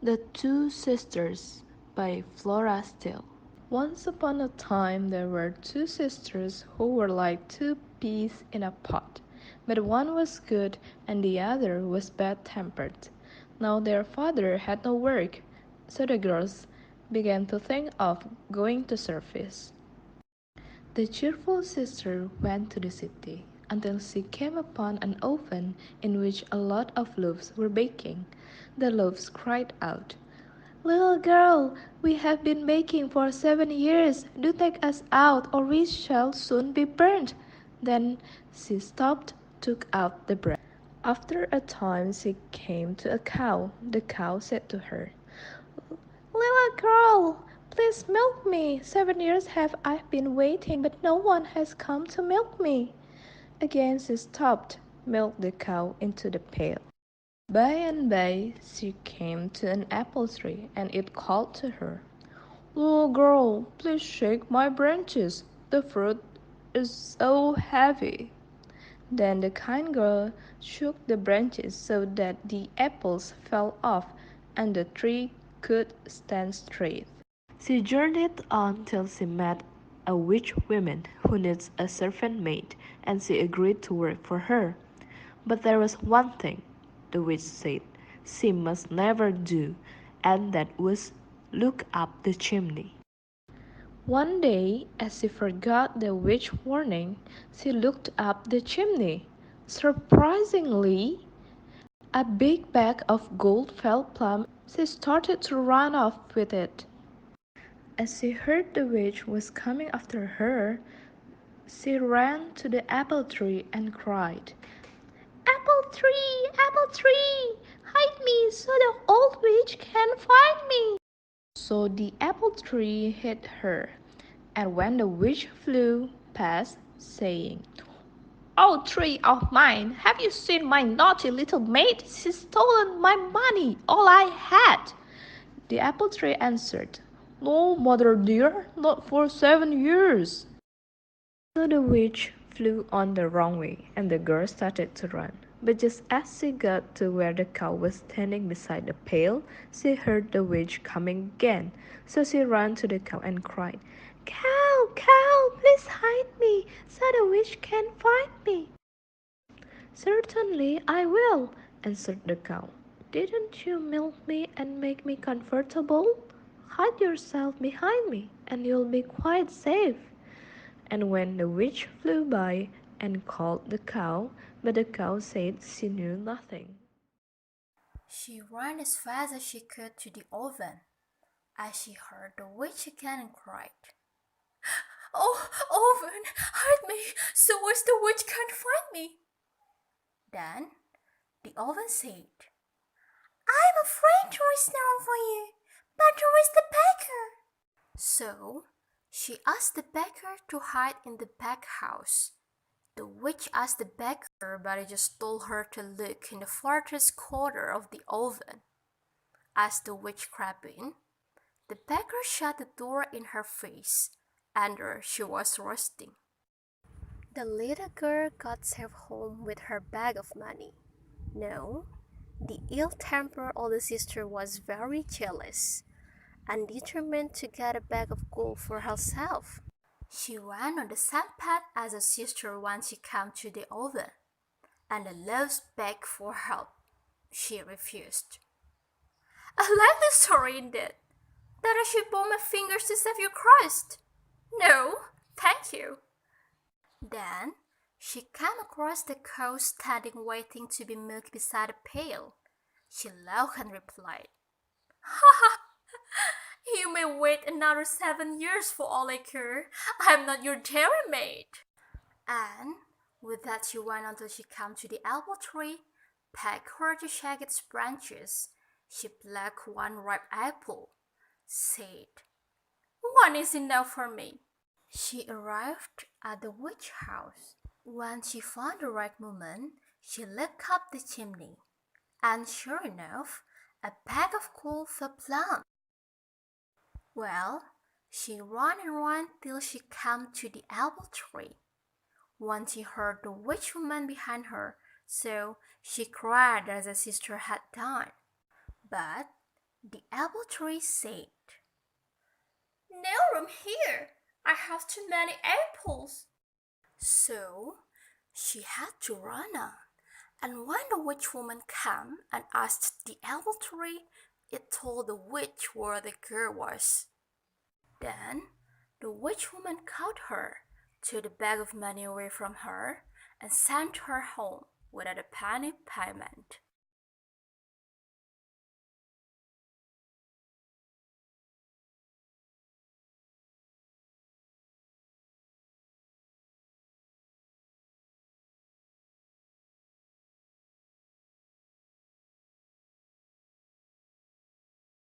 The Two Sisters by Flora Still. Once upon a time there were two sisters who were like two peas in a pod, but one was good and the other was bad-tempered. Now their father had no work, so the girls began to think of going to service. The cheerful sister went to the city until she came upon an oven in which a lot of loaves were baking. The loaves cried out, "Little girl, we have been baking for 7 years. Do take us out, or we shall soon be burnt." Then she stopped, took out the bread. After a time she came to a cow. The cow said to her, "Little girl, please milk me. 7 years have I been waiting, but no one has come to milk me." Again she stopped, milked the cow into the pail. By and by she came to an apple tree, and it called to her, "Little girl, please shake my branches. The fruit is so heavy." Then the kind girl shook the branches so that the apples fell off, and the tree could stand straight. She journeyed on till she met a witch woman who needs a servant maid, and she agreed to work for her. But there was one thing, the witch said, she must never do, and that was look up the chimney. One day, as she forgot the witch warning, she looked up the chimney. Surprisingly, a big bag of gold fell plumb. She started to run off with it. As she heard the witch was coming after her, she ran to the apple tree and cried, apple tree, hide me so the old witch can find me." So the apple tree hid her, and when the witch flew past, saying, "Oh, tree of mine, have you seen my naughty little maid? She's stolen my money, all I had." The apple tree answered, "No, mother dear, not for 7 years." So the witch flew on the wrong way, and the girl started to run. But just as she got to where the cow was standing beside the pail, she heard the witch coming again. So she ran to the cow and cried, "Cow, cow, please hide me, so the witch can't find me." "Certainly I will," answered the cow. "Didn't you milk me and make me comfortable? Hide yourself behind me, and you'll be quite safe." And when the witch flew by and called the cow, but the cow said she knew nothing. She ran as fast as she could to the oven, as she heard the witch again and cried, "Oh, oven, hide me, so as the witch can't find me." Then the oven said, "I'm afraid there is no room for you, but there is the baker." So she asked the baker to hide in the back house. The witch asked the baker, but he just told her to look in the farthest corner of the oven. As the witch crept in, the baker shut the door in her face, and there she was roasting. The little girl got safe home with her bag of money. No, the ill-tempered older sister was very jealous and determined to get a bag of gold for herself. She ran on the same path as her sister when she came to the oven, and the loaves begged for help. She refused. "A likely story indeed, that I should burn my fingers to save your crust. No, thank you." Then she came across the cow standing waiting to be milked beside a pail. She laughed and replied, "Ha ha! You may wait another 7 years for all I care. I'm not your dairymaid." And with that she went until she came to the apple tree, pecked her to shake its branches. She plucked one ripe apple, said, "One is enough for me." She arrived at the witch house. When she found the right moment, she looked up the chimney, and sure enough, a bag of coal fell plump. Well, she ran and ran till she came to the apple tree. Once she heard the witch woman behind her, so she cried as her sister had done. But The apple tree said, "No room here. I have too many apples." So she had to run on. And when the witch woman came and asked the apple tree, it told the witch where the girl was. Then the witch woman caught her, took the bag of money away from her, and sent her home without a penny payment.